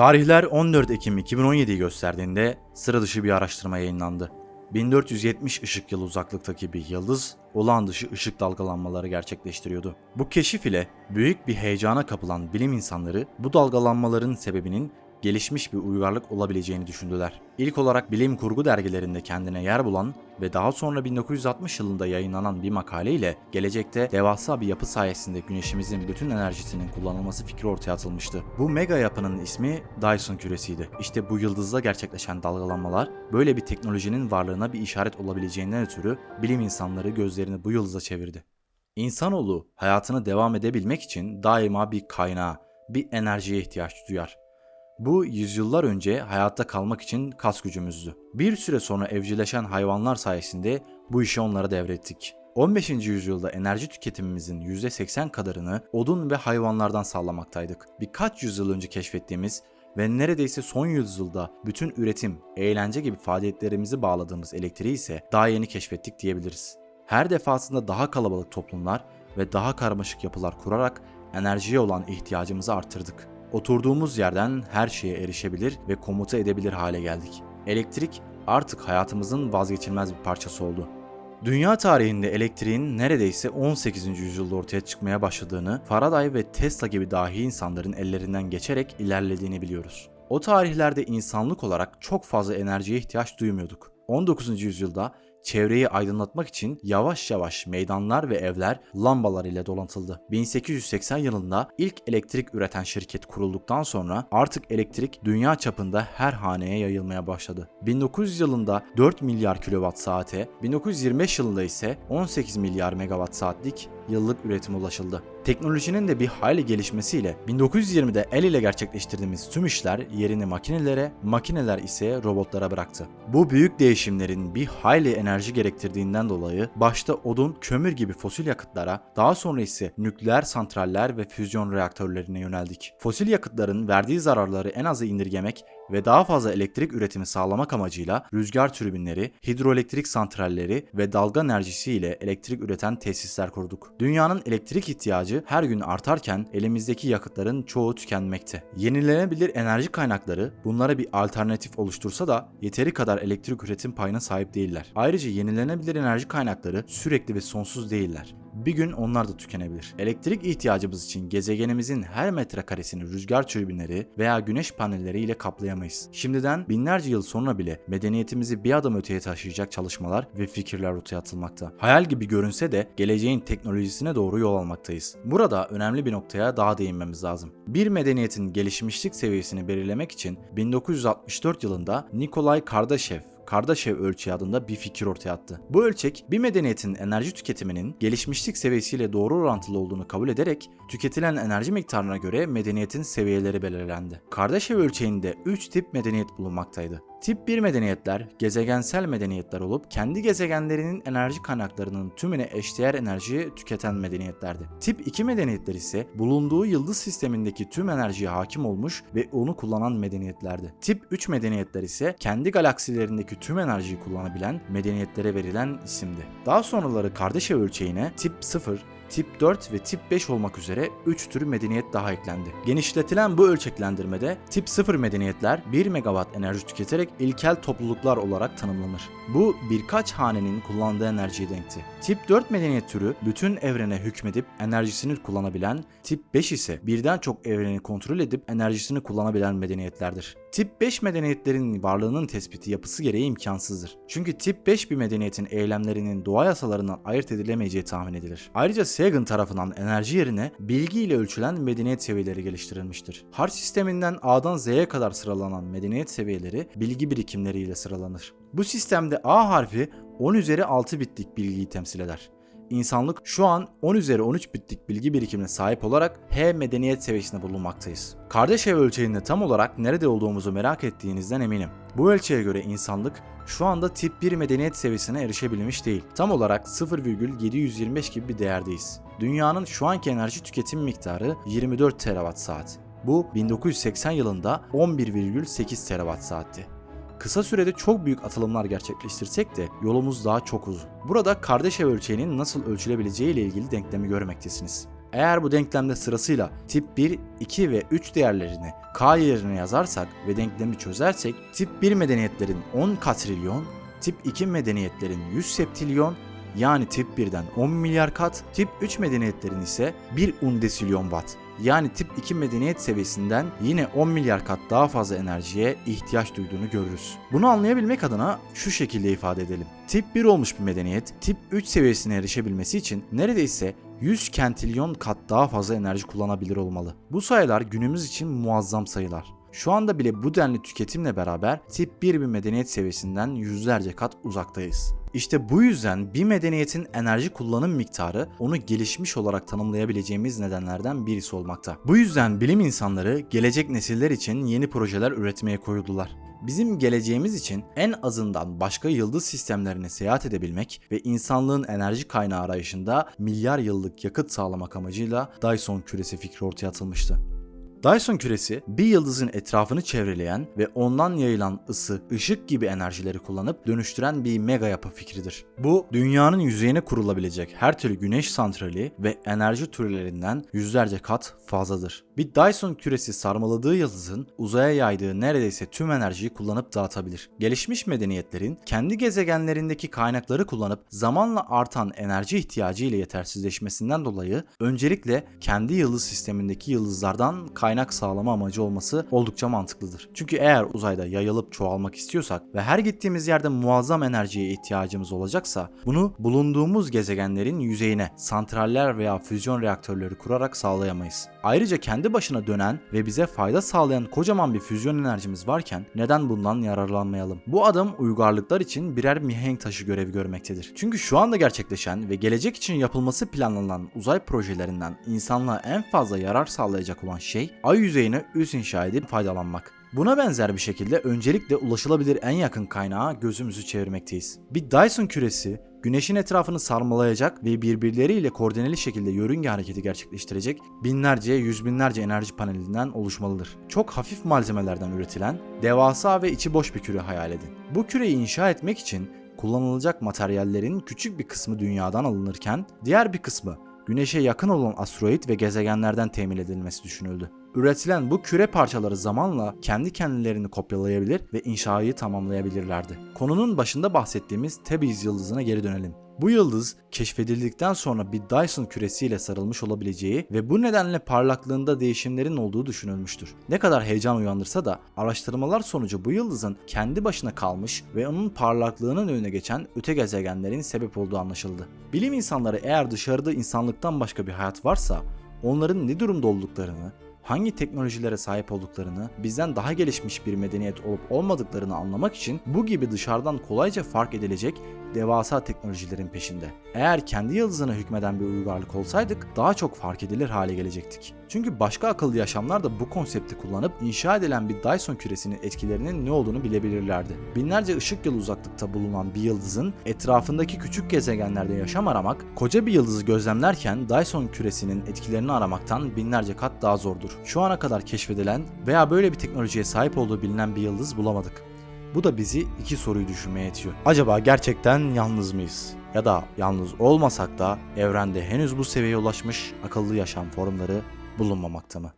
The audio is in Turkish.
Tarihler 14 Ekim 2017'yi gösterdiğinde sıra dışı bir araştırma yayınlandı. 1470 ışık yılı uzaklıktaki bir yıldız, olağan dışı ışık dalgalanmaları gerçekleştiriyordu. Bu keşif ile büyük bir heyecana kapılan bilim insanları bu dalgalanmaların sebebinin gelişmiş bir uygarlık olabileceğini düşündüler. İlk olarak bilim kurgu dergilerinde kendine yer bulan ve daha sonra 1960 yılında yayınlanan bir makale ile gelecekte devasa bir yapı sayesinde güneşimizin bütün enerjisinin kullanılması fikri ortaya atılmıştı. Bu mega yapının ismi Dyson küresiydi. İşte bu yıldızda gerçekleşen dalgalanmalar böyle bir teknolojinin varlığına bir işaret olabileceğinden ötürü bilim insanları gözlerini bu yıldıza çevirdi. İnsanoğlu hayatını devam edebilmek için daima bir kaynağa, bir enerjiye ihtiyaç duyar. Bu yüzyıllar önce hayatta kalmak için kas gücümüzdü. Bir süre sonra evcilleşen hayvanlar sayesinde bu işi onlara devrettik. 15. yüzyılda enerji tüketimimizin %80 kadarını odun ve hayvanlardan sağlamaktaydık. Birkaç yüzyıl önce keşfettiğimiz ve neredeyse son yüzyılda bütün üretim, eğlence gibi faaliyetlerimizi bağladığımız elektriği ise daha yeni keşfettik diyebiliriz. Her defasında daha kalabalık toplumlar ve daha karmaşık yapılar kurarak enerjiye olan ihtiyacımızı arttırdık. Oturduğumuz yerden her şeye erişebilir ve komuta edebilir hale geldik. Elektrik artık hayatımızın vazgeçilmez bir parçası oldu. Dünya tarihinde elektriğin neredeyse 18. yüzyılda ortaya çıkmaya başladığını, Faraday ve Tesla gibi dahi insanların ellerinden geçerek ilerlediğini biliyoruz. O tarihlerde insanlık olarak çok fazla enerjiye ihtiyaç duymuyorduk. 19. yüzyılda çevreyi aydınlatmak için yavaş yavaş meydanlar ve evler lambalar ile donatıldı. 1880 yılında ilk elektrik üreten şirket kurulduktan sonra artık elektrik dünya çapında her haneye yayılmaya başladı. 1900 yılında 4 milyar kilowatt saate, 1925 yılında ise 18 milyar megawatt saatlik yıllık üretime ulaşıldı. Teknolojinin de bir hayli gelişmesiyle 1920'de el ile gerçekleştirdiğimiz tüm işler yerini makinelere, makineler ise robotlara bıraktı. Bu büyük değişimlerin bir hayli enerji gerektirdiğinden dolayı başta odun, kömür gibi fosil yakıtlara, daha sonra ise nükleer santraller ve füzyon reaktörlerine yöneldik. Fosil yakıtların verdiği zararları en aza indirgemek ve daha fazla elektrik üretimi sağlamak amacıyla rüzgar türbinleri, hidroelektrik santralleri ve dalga enerjisi ile elektrik üreten tesisler kurduk. Dünyanın elektrik ihtiyacı her gün artarken elimizdeki yakıtların çoğu tükenmekte. Yenilenebilir enerji kaynakları bunlara bir alternatif oluştursa da yeteri kadar elektrik üretim payına sahip değiller. Ayrıca yenilenebilir enerji kaynakları sürekli ve sonsuz değiller. Bir gün onlar da tükenebilir. Elektrik ihtiyacımız için gezegenimizin her metrekaresini rüzgar türbinleri veya güneş panelleri ile kaplayamayız. Şimdiden binlerce yıl sonra bile medeniyetimizi bir adım öteye taşıyacak çalışmalar ve fikirler ortaya atılmakta. Hayal gibi görünse de geleceğin teknolojisine doğru yol almaktayız. Burada önemli bir noktaya daha değinmemiz lazım. Bir medeniyetin gelişmişlik seviyesini belirlemek için 1964 yılında Nikolay Kardashev ölçeği adında bir fikir ortaya attı. Bu ölçek bir medeniyetin enerji tüketiminin gelişmişlik seviyesiyle doğru orantılı olduğunu kabul ederek tüketilen enerji miktarına göre medeniyetin seviyeleri belirlendi. Kardashev ölçeğinde 3 tip medeniyet bulunmaktaydı. Tip 1 medeniyetler gezegensel medeniyetler olup kendi gezegenlerinin enerji kaynaklarının tümüne eşdeğer enerji tüketen medeniyetlerdi. Tip 2 medeniyetler ise bulunduğu yıldız sistemindeki tüm enerjiye hakim olmuş ve onu kullanan medeniyetlerdi. Tip 3 medeniyetler ise kendi galaksilerindeki tüm enerjiyi kullanabilen medeniyetlere verilen isimdi. Daha sonraları Kardashev ölçeğine tip 0, Tip 4 ve Tip 5 olmak üzere 3 tür medeniyet daha eklendi. Genişletilen bu ölçeklendirmede Tip 0 medeniyetler 1 megawatt enerji tüketerek ilkel topluluklar olarak tanımlanır. Bu birkaç hanenin kullandığı enerjiye denkti. Tip 4 medeniyet türü bütün evrene hükmedip enerjisini kullanabilen, Tip 5 ise birden çok evreni kontrol edip enerjisini kullanabilen medeniyetlerdir. Tip 5 medeniyetlerin varlığının tespiti yapısı gereği imkansızdır. Çünkü Tip 5 bir medeniyetin eylemlerinin doğa yasalarından ayırt edilemeyeceği tahmin edilir. Ayrıca Sagan tarafından enerji yerine bilgi ile ölçülen medeniyet seviyeleri geliştirilmiştir. Harf sisteminden A'dan Z'ye kadar sıralanan medeniyet seviyeleri bilgi birikimleriyle sıralanır. Bu sistemde A harfi 10 üzeri 6 bitlik bilgiyi temsil eder. İnsanlık şu an 10 üzeri 13 bitlik bilgi birikimine sahip olarak H medeniyet seviyesinde bulunmaktayız. Kardashev ölçeğinde tam olarak nerede olduğumuzu merak ettiğinizden eminim. Bu ölçeğe göre insanlık şu anda tip 1 medeniyet seviyesine erişebilmiş değil. Tam olarak 0,725 gibi bir değerdeyiz. Dünyanın şu anki enerji tüketim miktarı 24 terawatt saat. Bu 1980 yılında 11,8 terawatt saatti. Kısa sürede çok büyük atılımlar gerçekleştirsek de yolumuz daha çok uzun. Burada Kardashev ölçeğinin nasıl ölçülebileceği ile ilgili denklemi görmektesiniz. Eğer bu denklemde sırasıyla tip 1, 2 ve 3 değerlerini k yerine yazarsak ve denklemi çözersek tip 1 medeniyetlerin 10 katrilyon, tip 2 medeniyetlerin 100 septilyon, yani tip 1'den 10 milyar kat, tip 3 medeniyetlerin ise 1 undesilyon watt. Yani tip 2 medeniyet seviyesinden yine 10 milyar kat daha fazla enerjiye ihtiyaç duyduğunu görürüz. Bunu anlayabilmek adına şu şekilde ifade edelim. Tip 1 olmuş bir medeniyet, tip 3 seviyesine erişebilmesi için neredeyse 100 kentilyon kat daha fazla enerji kullanabilir olmalı. Bu sayılar günümüz için muazzam sayılar. Şu anda bile bu denli tüketimle beraber tip 1 bir medeniyet seviyesinden yüzlerce kat uzaktayız. İşte bu yüzden bir medeniyetin enerji kullanım miktarı onu gelişmiş olarak tanımlayabileceğimiz nedenlerden birisi olmakta. Bu yüzden bilim insanları gelecek nesiller için yeni projeler üretmeye koyuldular. Bizim geleceğimiz için en azından başka yıldız sistemlerine seyahat edebilmek ve insanlığın enerji kaynağı arayışında milyar yıllık yakıt sağlamak amacıyla Dyson küresi fikri ortaya atılmıştı. Dyson küresi bir yıldızın etrafını çevreleyen ve ondan yayılan ısı, ışık gibi enerjileri kullanıp dönüştüren bir mega yapı fikridir. Bu dünyanın yüzeyine kurulabilecek her türlü güneş santrali ve enerji türlerinden yüzlerce kat fazladır. Bir Dyson küresi sarmaladığı yıldızın uzaya yaydığı neredeyse tüm enerjiyi kullanıp dağıtabilir. Gelişmiş medeniyetlerin kendi gezegenlerindeki kaynakları kullanıp zamanla artan enerji ihtiyacı ile yetersizleşmesinden dolayı öncelikle kendi yıldız sistemindeki yıldızlardan kaynak sağlama amacı olması oldukça mantıklıdır. Çünkü eğer uzayda yayılıp çoğalmak istiyorsak ve her gittiğimiz yerde muazzam enerjiye ihtiyacımız olacaksa bunu bulunduğumuz gezegenlerin yüzeyine santraller veya füzyon reaktörleri kurarak sağlayamayız. Ayrıca kendi başına dönen ve bize fayda sağlayan kocaman bir füzyon enerjimiz varken neden bundan yararlanmayalım? Bu adım uygarlıklar için birer mihenk taşı görevi görmektedir. Çünkü şu anda gerçekleşen ve gelecek için yapılması planlanan uzay projelerinden insanlığa en fazla yarar sağlayacak olan şey ay yüzeyine üs inşa edip faydalanmak. Buna benzer bir şekilde öncelikle ulaşılabilir en yakın kaynağa gözümüzü çevirmekteyiz. Bir Dyson küresi Güneşin etrafını sarmalayacak ve birbirleriyle koordineli şekilde yörünge hareketi gerçekleştirecek binlerce, yüz binlerce enerji panelinden oluşmalıdır. Çok hafif malzemelerden üretilen, devasa ve içi boş bir küre hayal edin. Bu küreyi inşa etmek için kullanılacak materyallerin küçük bir kısmı dünyadan alınırken, diğer bir kısmı Güneş'e yakın olan asteroid ve gezegenlerden temin edilmesi düşünüldü. Üretilen bu küre parçaları zamanla kendi kendilerini kopyalayabilir ve inşayı tamamlayabilirlerdi. Konunun başında bahsettiğimiz Tebiz yıldızına geri dönelim. Bu yıldız keşfedildikten sonra bir Dyson küresiyle sarılmış olabileceği ve bu nedenle parlaklığında değişimlerin olduğu düşünülmüştür. Ne kadar heyecan uyandırsa da araştırmalar sonucu bu yıldızın kendi başına kalmış ve onun parlaklığının önüne geçen öte gezegenlerin sebep olduğu anlaşıldı. Bilim insanları eğer dışarıda insanlıktan başka bir hayat varsa onların ne durumda olduklarını, hangi teknolojilere sahip olduklarını, bizden daha gelişmiş bir medeniyet olup olmadıklarını anlamak için bu gibi dışarıdan kolayca fark edilecek devasa teknolojilerin peşinde. Eğer kendi yıldızına hükmeden bir uygarlık olsaydık daha çok fark edilir hale gelecektik. Çünkü başka akıllı yaşamlar da bu konsepti kullanıp inşa edilen bir Dyson küresinin etkilerinin ne olduğunu bilebilirlerdi. Binlerce ışık yılı uzaklıkta bulunan bir yıldızın etrafındaki küçük gezegenlerde yaşam aramak, koca bir yıldızı gözlemlerken Dyson küresinin etkilerini aramaktan binlerce kat daha zordur. Şu ana kadar keşfedilen veya böyle bir teknolojiye sahip olduğu bilinen bir yıldız bulamadık. Bu da bizi iki soruyu düşünmeye itiyor. Acaba gerçekten yalnız mıyız? Ya da yalnız olmasak da evrende henüz bu seviyeye ulaşmış akıllı yaşam formları bulunmamakta mı?